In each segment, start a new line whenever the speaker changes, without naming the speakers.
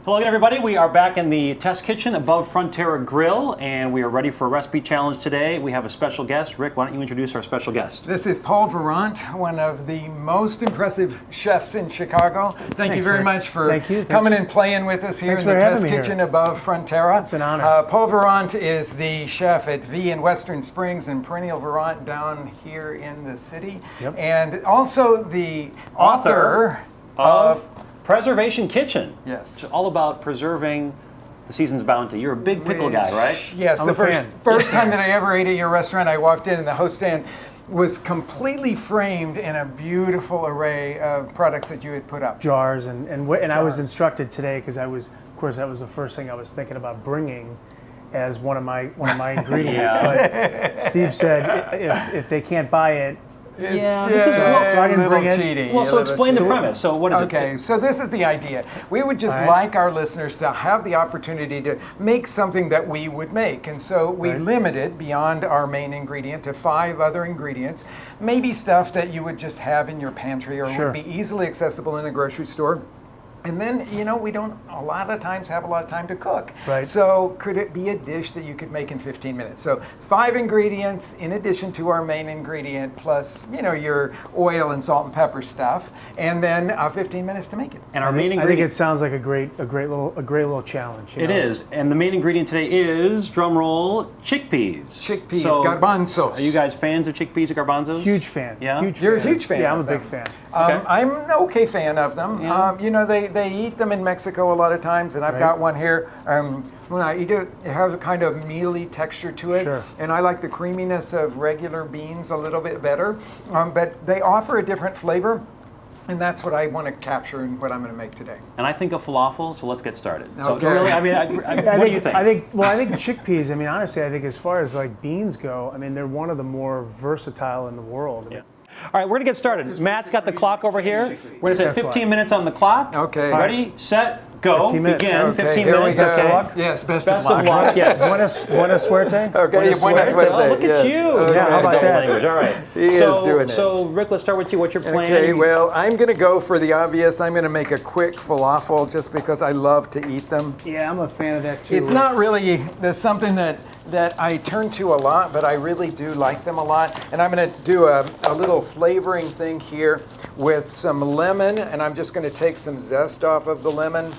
Hello again, everybody. We are back in the test kitchen above Frontera Grill, and we are ready for a recipe challenge today. We have a special guest. Rick, why don't you introduce our special guest?
This is Paul Virant, one of the most impressive chefs in Chicago. Thank you very much for coming and playing with us here in the test kitchen above Frontera.
It's an honor.
Paul Virant is the chef at V in Western Springs and Perennial Virant down here in the city.
Yep.
And also the author of
Preservation Kitchen.
Yes.
It's all about preserving the season's bounty. You're a big pickle guy, right?
Yes.
I'm
The
a fan.
first time that I ever ate at your restaurant, I walked in and the host stand was completely framed in a beautiful array of products that you had put up.
Jars and I was instructed today because of course that was the first thing I was thinking about bringing as one of my ingredients. But Steve said if they can't buy it.
This
is so I didn't bring it.
Cheating.
Well, so explain the premise. So what is it?
Okay, so this is the idea. We would just like our listeners to have the opportunity to make something that we would make. And so we limit it beyond our main ingredient to 5 other ingredients. Maybe stuff that you would just have in your pantry or would be easily accessible in a grocery store. And then, we don't a lot of times have a lot of time to cook.
Right.
So could it be a dish that you could make in 15 minutes? So 5 ingredients in addition to our main ingredient, plus, your oil and salt and pepper stuff, and then 15 minutes to make it.
And our main ingredient.
I think it sounds like a great little challenge.
It is. And the main ingredient today is, drum roll, chickpeas.
Chickpeas,
so,
garbanzos.
Are you guys fans of chickpeas or garbanzos?
Huge fan.
Yeah?
You're a huge fan.
Yeah, I'm a
of them.
big fan.
I'm an okay fan of them.
Yeah.
They eat them in Mexico a lot of times, and I've got one here. When I eat it, it has a kind of mealy texture to it, and I like the creaminess of regular beans a little bit better. But they offer a different flavor, and that's what I want to capture in what I'm going to make today.
And I think of falafel, so let's get started.
Okay.
So really, what do you think?
I think chickpeas. Honestly, I think as far as like beans go, they're one of the more versatile in the world.
Yeah. All right, we're going to get started. Matt's got the clock over here. We're going to set 15 minutes on the clock.
Okay.
Ready, set, go.
15 minutes.
Begin.
Okay,
15
here we
minutes.
go.
Okay.
luck?
Yes, best
Best
of luck.
of luck. Yes.
Buena suerte.
Okay, buena suerte.
Oh, look at you.
Okay.
Yeah, how about
Double
that?
language. All right.
He is doing it.
So, Rick, let's start with you. What's your plan?
Okay, well, I'm going to go for the obvious. I'm going to make a quick falafel just because I love to eat them.
Yeah, I'm a fan of that too.
It's not really, there's something that I turn to a lot, but I really do like them a lot. And I'm going to do a little flavoring thing here with some lemon, and I'm just going to take some zest off of the lemon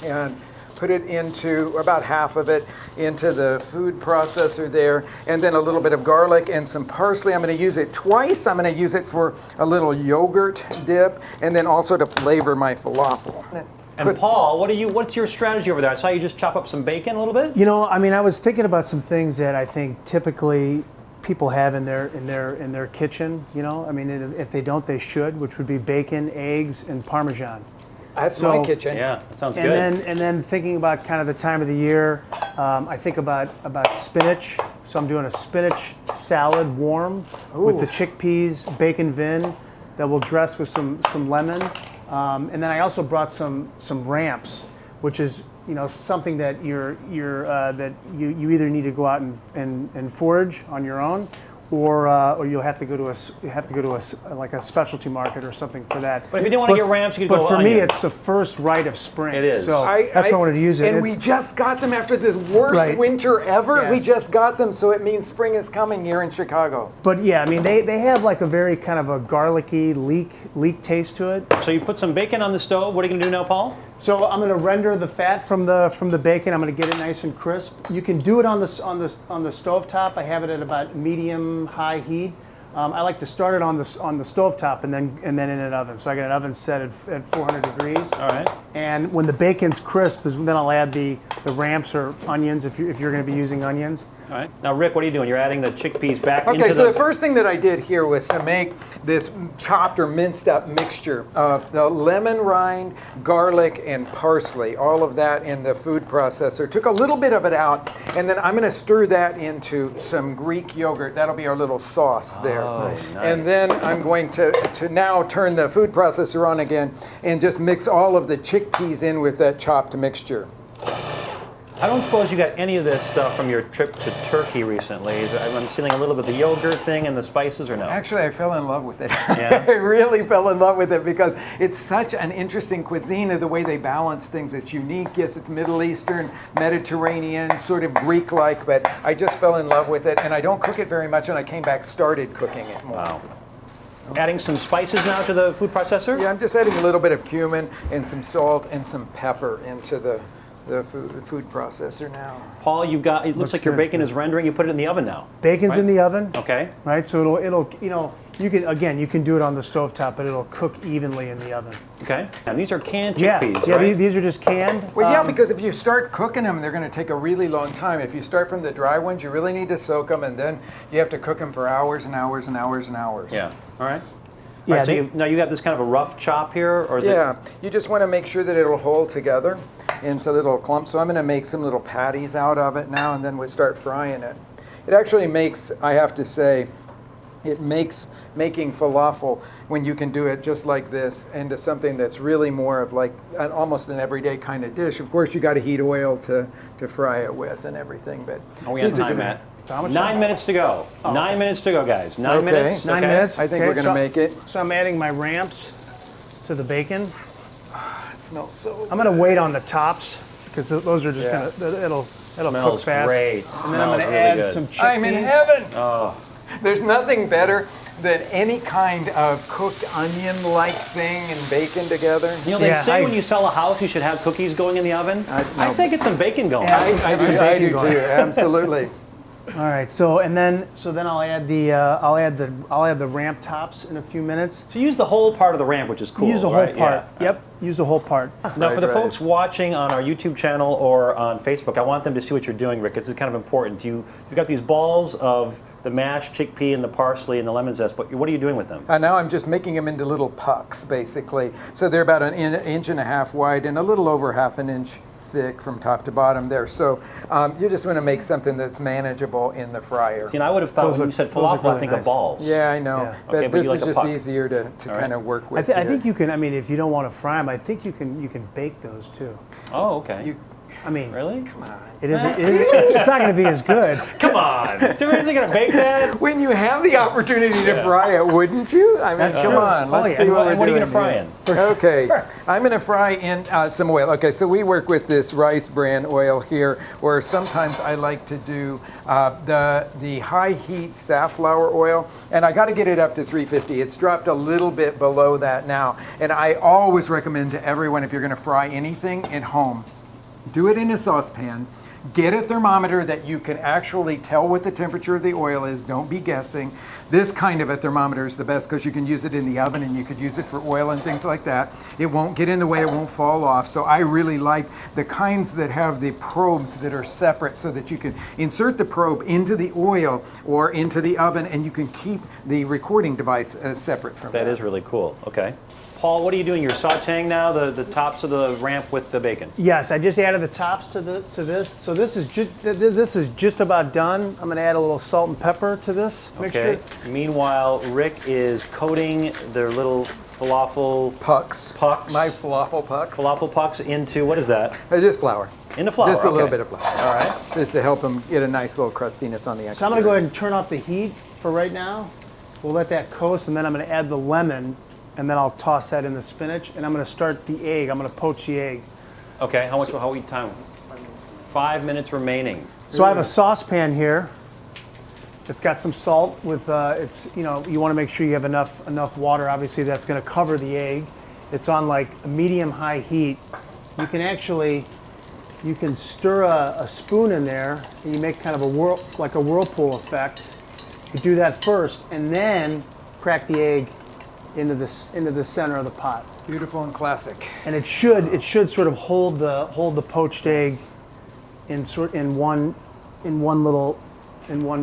and put it into, about half of it, into the food processor there, and then a little bit of garlic and some parsley. I'm going to use it twice. I'm going to use it for a little yogurt dip, and then also to flavor my falafel.
And Paul, what's your strategy over there? I saw you just chop up some bacon a little bit.
I was thinking about some things that I think typically people have in their kitchen. If they don't, they should, which would be bacon, eggs, and Parmesan.
That's my kitchen.
Yeah, that sounds good.
And then thinking about kind of the time of the year, I think about spinach. So I'm doing a spinach salad warm with the chickpeas, bacon vin that will dress with some lemon. And then I also brought some ramps, which is something that you either need to go out and forage on your own, or you'll have to go to a specialty market or something for that.
But if you didn't want to get ramps, you could go
But for me,
onions.
it's the first rite of spring.
It is.
So that's why I wanted to use it.
And we just got them after this worst winter ever.
Yes.
We just got them, so it means spring is coming here in Chicago.
But yeah, they have like a very kind of a garlicky leek taste to it.
So you put some bacon on the stove. What are you going to do now, Paul?
So I'm going to render the fat from the bacon. I'm going to get it nice and crisp. You can do it on the stovetop. I have it at about medium high heat. I like to start it on the stovetop and then in an oven. So I got an oven set at 400 degrees.
All right.
And when the bacon's crisp, then I'll add the ramps or onions if you're going to be using onions.
All right. Now, Rick, what are you doing? You're adding the chickpeas back into
Okay, so the first thing that I did here was to make this chopped or minced up mixture of the lemon rind, garlic, and parsley. All of that in the food processor. Took a little bit of it out, and then I'm going to stir that into some Greek yogurt. That'll be our little sauce there.
Oh, nice.
And then I'm going to now turn the food processor on again and just mix all of the chickpeas in with that chopped mixture.
I don't suppose you got any of this stuff from your trip to Turkey recently. I'm seeing a little bit of the yogurt thing and the spices, or no?
Actually, I fell in love with it.
Yeah?
I really fell in love with it because it's such an interesting cuisine of the way they balance things. It's unique. Yes, it's Middle Eastern, Mediterranean, sort of Greek-like, but I just fell in love with it, and I don't cook it very much, and I came back, started cooking it more.
Wow. Adding some spices now to the food processor?
Yeah, I'm just adding a little bit of cumin and some salt and some pepper into the food processor now.
Paul, it looks like your
good.
bacon is rendering. You put it in the oven now.
Bacon's
right?
in the oven.
Okay.
Right, so it'll you can do it on the stovetop, but it'll cook evenly in the oven.
Okay. And these are canned
Yeah,
chickpeas,
yeah,
right?
these are just canned.
Well, yeah, because if you start cooking them, they're going to take a really long time. If you start from the dry ones, you really need to soak them, and then you have to cook them for hours and hours and hours and hours.
Yeah. All right.
Yeah,
All right, so now you got this kind of a rough chop here, or is
Yeah, you just want to make sure that it'll hold together into little clumps. So I'm going to make some little patties out of it now, and then we'll start frying it. It actually makes, I have to say, it makes making falafel, when you can do it just like this, into something that's really more of like almost an everyday kind of dish. Of course, you got to heat oil to fry it with and everything, but
Are we on time, Matt? 9 minutes to go. 9 minutes to go, guys. 9
Okay.
minutes.
9
okay.
minutes.
I think
Okay,
we're going to make it.
So I'm adding my ramps to the bacon.
It smells so
I'm gonna wait on the tops because those are just
Yeah.
it'll cook
Smells
fast.
great.
And then I'm gonna
Smells
add
really good.
some chickpeas.
I'm in heaven.
Oh,
There's nothing better than any kind of cooked onion-like thing and bacon together.
you know, they
Yeah,
say
I-
when you sell a house, you should have cookies going in the oven. I say get some bacon going.
Yeah. Some
I
bacon
do
going.
too. Absolutely.
All right, so then I'll add the ramp tops in a few minutes.
So use the whole part of the ramp, which is cool.
Use the whole
right?
part.
Yeah.
Yep, use the whole part.
Now, for the
Right.
folks watching on our YouTube channel or on Facebook, I want them to see what you're doing, Rick. This is kind of important. You've got these balls of the mashed chickpea and the parsley and the lemon zest, but what are you doing with them?
Now I'm just making them into little pucks, basically. So they're about an inch and a half wide and a little over half an inch thick from top to bottom there. So you just want to make something that's manageable in the fryer.
See, and I would have thought
Those
when
look-
you said
those look
falafel, I
really
think
nice.
of balls.
Yeah, I know.
Yeah.
But
Okay, but
this
you like
is
a
just
puck.
easier to
right.
kind of work
I,
with.
th- I
here.
think you can. I mean, if you don't want to fry them, I think you can bake those too.
Oh, okay.
You-
I mean,
Really?
it isn't. It's not going to be as good.
Come on. Seriously going to bake that?
When you have the opportunity to fry it, wouldn't you? I mean,
That's
come
true.
on.
Oh,
Let's
yeah.
see
And
what we're
what are you
doing
going to fry
here.
in?
Okay, I'm going to fry in some oil. Okay, so we work with this rice bran oil here, or sometimes I like to do the high heat safflower oil, and I got to get it up to 350. It's dropped a little bit below that now, and I always recommend to everyone, if you're going to fry anything at home, do it in a saucepan. Get a thermometer that you can actually tell what the temperature of the oil is. Don't be guessing. This kind of a thermometer is the best because you can use it in the oven and you could use it for oil and things like that. It won't get in the way, it won't fall off. So I really like the kinds that have the probes that are separate so that you can insert the probe into the oil or into the oven and you can keep the recording device separate from that.
That is really cool. Okay. Paul, what are you doing? You're sauteing now the tops of the ramp with the bacon.
Yes, I just added the tops to this. So this is just about done. I'm going to add a little salt and pepper to this
Okay.
mixture.
Meanwhile, Rick is coating their little falafel
Pucks.
pucks.
My falafel pucks.
Falafel pucks into, what is that?
Just flour.
Into flour.
Just a little
okay.
bit of flour.
All right.
Just to help them get a nice little crustiness on the exterior.
So I'm going to go ahead and turn off the heat for right now. We'll let that coast, and then I'm going to add the lemon, and then I'll toss that in the spinach, and I'm going to start the egg. I'm going to poach the egg.
Okay. How much time? 5 minutes remaining.
So I have a saucepan here. It's got some salt with you want to make sure you have enough water. Obviously, that's going to cover the egg. It's on like a medium-high heat. You can stir a spoon in there, and you make kind of a whirlpool effect. You do that first, and then crack the egg into the center of the pot.
Beautiful and classic.
And it should sort of hold the poached egg in one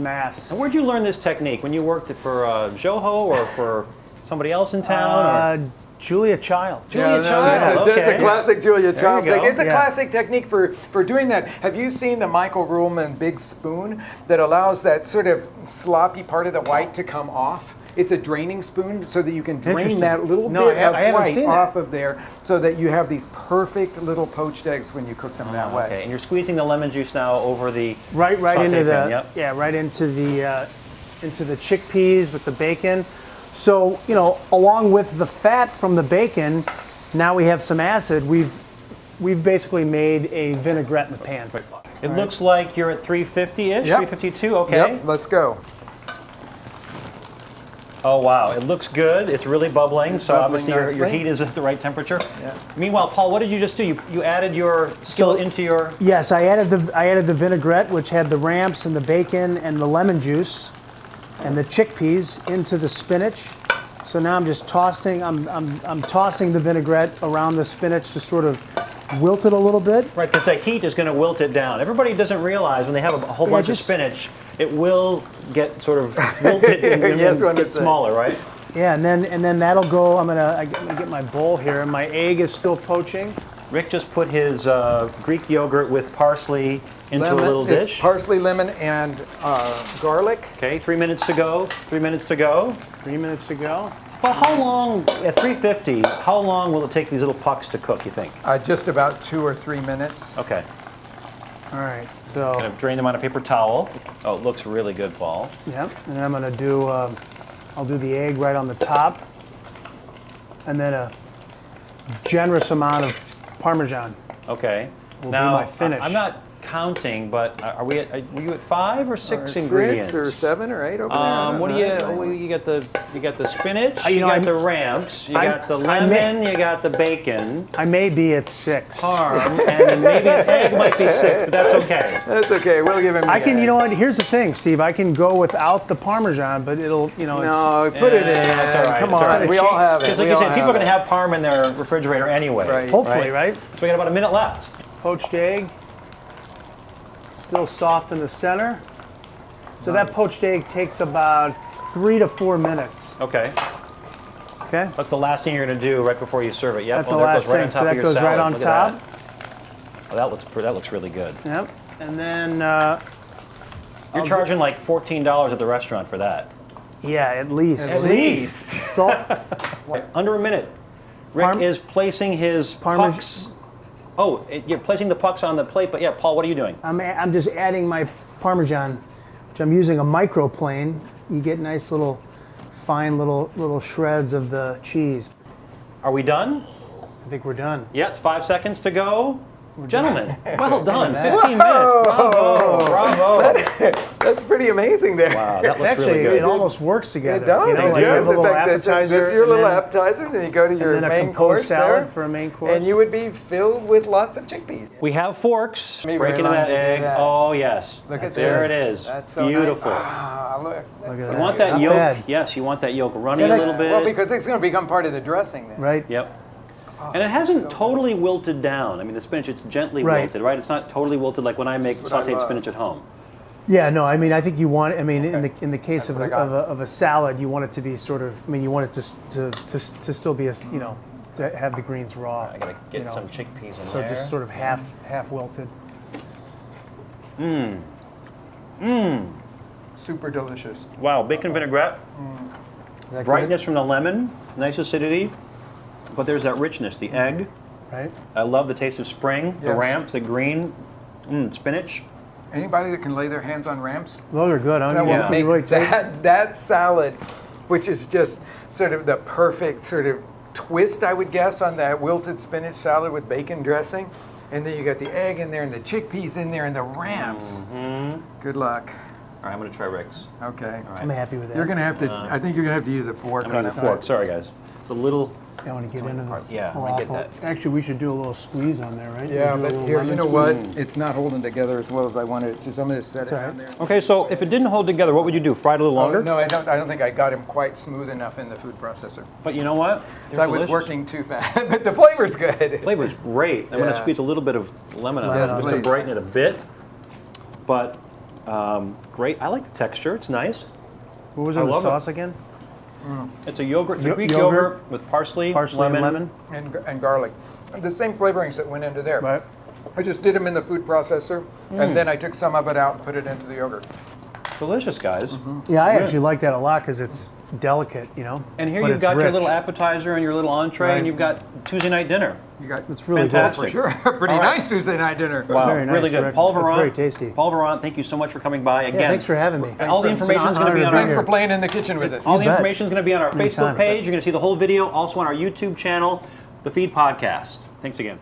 mass.
And where'd you learn this technique? When you worked for Joho or for somebody else in town? or?
Julia Childs.
Julia
that's
Child,
a
okay.
classic Julia
There
Child
you go.
technique. It's a
Yeah.
classic technique for doing that. Have you seen the Michael Ruhlman big spoon that allows that sort of sloppy part of the white to come off? It's a draining spoon so that you can drain
Interesting.
that little
No,
bit
I
of
haven't
white
seen that.
off of there so that you have these perfect little poached eggs when you cook them that way.
Okay, and you're squeezing the lemon juice now over the
Right
saute
into the
pan, yep.
yeah, right into the chickpeas with the bacon. So along with the fat from the bacon, now we have some acid. We've basically made a vinaigrette in the pan.
It looks like you're at 350-ish,
Yep.
352, okay.
Yep, let's go.
Oh wow, it looks good. It's really bubbling, so
bubbling
obviously your
nicely.
heat is at the right temperature.
Yeah.
Meanwhile, Paul, what did you just do? You added your skillet into your...
Yes, I added the vinaigrette, which had the ramps and the bacon and the lemon juice and the chickpeas into the spinach. So now I'm just tossing. I'm tossing the vinaigrette around the spinach to sort of wilt it a little bit.
Right, because the heat is going to wilt it down. Everybody doesn't realize when they have a whole bunch of
just-
spinach, it will get sort of wilted and
Yes, when
get
it's
smaller, right?
Yeah, and then that'll go. I'm gonna get my bowl here, and my egg is still poaching.
Rick just put his Greek yogurt with parsley into a little
It's
dish.
parsley, lemon, and garlic.
Okay, 3 minutes to go. 3 minutes to go.
3 minutes to go.
Well, how long, at 350, how long will it take these little pucks to cook, you think?
Just about 2 or 3 minutes.
Okay.
All right, so
I'm going to drain them on a paper towel. Oh, it looks really good, Paul.
yep, and then I'm gonna do. I'll do the egg right on the top, and then a generous amount of Parmesan.
Okay.
Will be
Now,
my finish.
I'm not counting, but were you at 5 or 6
Or
ingredients?
6 or 7 or 8 over there. I don't
What do
know.
you got the spinach,
You
you
know,
got
I'm-
the ramps, you
I'm-
got the
I may-
lemon, you got the bacon,
I may be at 6.
parm, and then maybe an egg might be 6, but that's okay.
That's okay. We'll give him.
I
the
can.
egg.
You know what? Here's the thing, Steve. I can go without the Parmesan, but it'll.
No, put it in.
That's all right.
Come
It's all
on.
right.
We all have it.
Because like
We
you
all
said, people are going to
it.
have parm in their refrigerator anyway.
Right.
Hopefully, right?
So we got about a minute left.
Poached egg. Still soft in the center. So that poached egg takes about 3 to 4 minutes.
Okay.
Okay.
That's the last thing you're going to do right before you serve it. Yep.
That's
well,
the
there it
last
goes right
thing.
on
So
top
that
of your
goes right
salad.
on
Look at
top.
that. Oh, that looks really good.
Yep. And then
You're charging like $14 at the restaurant for that.
yeah, at least.
At least.
Salt.
Under a minute. Rick
Parm-
is placing his
Parmes-
pucks. Oh, you're placing the pucks on the plate, but yeah, Paul, what are you doing?
I'm just adding my Parmesan, which I'm using a microplane. You get nice little, fine little shreds of the cheese.
Are we done?
I think we're done.
Yeah, it's 5 seconds to go. Gentlemen, well done. 15 minutes. Bravo. Bravo.
That's pretty amazing there.
Wow, that
It's
looks
actually,
really good.
it almost works together.
It does.
You know,
It
like you have
does.
a
In
little
fact,
appetizer.
this is your
and
little
then-
appetizer, and then you go to your
and then a
main
composed
course
salad
there,
for a main course.
and you would be filled with lots of chickpeas.
We have forks.
Me
Break into
very
that
long to do
egg.
that.
Oh, yes.
Look at
There
this.
it is.
That's so
beautiful.
Nice. Ah, look. That's
at
so
that.
You want
good.
that
Not
yolk?
bad.
Yes, you want that yolk runny
Yeah,
a little bit.
Well, because it's going to become part of the dressing then.
Right?
Yep. And it hasn't totally wilted down. I mean, the spinach, it's gently
Right.
wilted, right? It's not totally wilted like when I make
what I
sauteed
love.
spinach at home.
Yeah, no, I mean, I think you want, I mean, in the case of
That's
a,
what I got.
of a salad, you want it to be sort of, I mean, you want it to still be, to have the greens raw.
I gotta get some chickpeas in
So
there.
just sort of half wilted.
Super delicious.
Wow, bacon vinaigrette,
Is that
brightness from the lemon, nice acidity, but there's that richness, the egg.
good? Right?
I love the taste of spring, the
Yes.
ramps, the green, spinach.
Anybody that can lay their hands on ramps,
Those are good.
that will
Yeah.
make that salad, which is just sort of the perfect sort of twist, I would guess, on that wilted spinach salad with bacon dressing. And then you got the egg in there and the chickpeas in there and the ramps. Good luck.
All right, I'm gonna try Rick's.
Okay.
I'm happy with that.
You're going to have to, I think you're going to have to use a fork
I'm
on
gonna
it.
need a fork. Sorry, guys. It's a little.
I want to get into the
apart. Yeah, I get
falafel.
that.
Actually, we should do a little squeeze on there, right?
Yeah,
We'll do a
but
little
here, you
lemon
know
squeeze.
what? It's not holding together as well as I wanted it to. So I'm going to set it
all right.
down there.
Okay, so if it didn't hold together, what would you do? Fry it a little longer?
Oh, no, I don't think I got him quite smooth enough in the food processor.
But you know what?
So I was working too fast, but the flavor's good.
Flavor's great. I'm gonna
Yeah.
squeeze a little bit of lemon on
Yes,
it just to
please.
brighten it a bit. But great. I like the texture. It's nice.
What was
I
in the
love it.
sauce again?
It's a yogurt. It's a Greek
Yogurt.
yogurt with parsley,
Parsley and lemon.
And garlic. The same flavorings that went into there.
Right.
I just did them in the food processor, and then I took some of it out and put it into the yogurt.
Delicious, guys.
Yeah, I
Yeah.
actually like that a lot because it's delicate, you know.
And here
but
you've
it's
got your
rich.
little appetizer and your little entree,
Right.
and you've got Tuesday night dinner.
You got
It's really
Fantastic.
good.
for sure. Pretty
All right.
nice Tuesday night dinner.
Wow,
Very nice,
really good.
Rick.
Paul
It's
Virant.
very tasty.
Paul Virant, thank you so much for coming by again.
Yeah, thanks for having me.
All the
It's an
information is going to be
honor
on
to be
our
Thanks
here.
for playing in the kitchen with us.
all the
bet.
information is going to be on our
Anytime.
Facebook page. You're going to see the whole video, also on our YouTube channel, the Feed Podcast. Thanks again.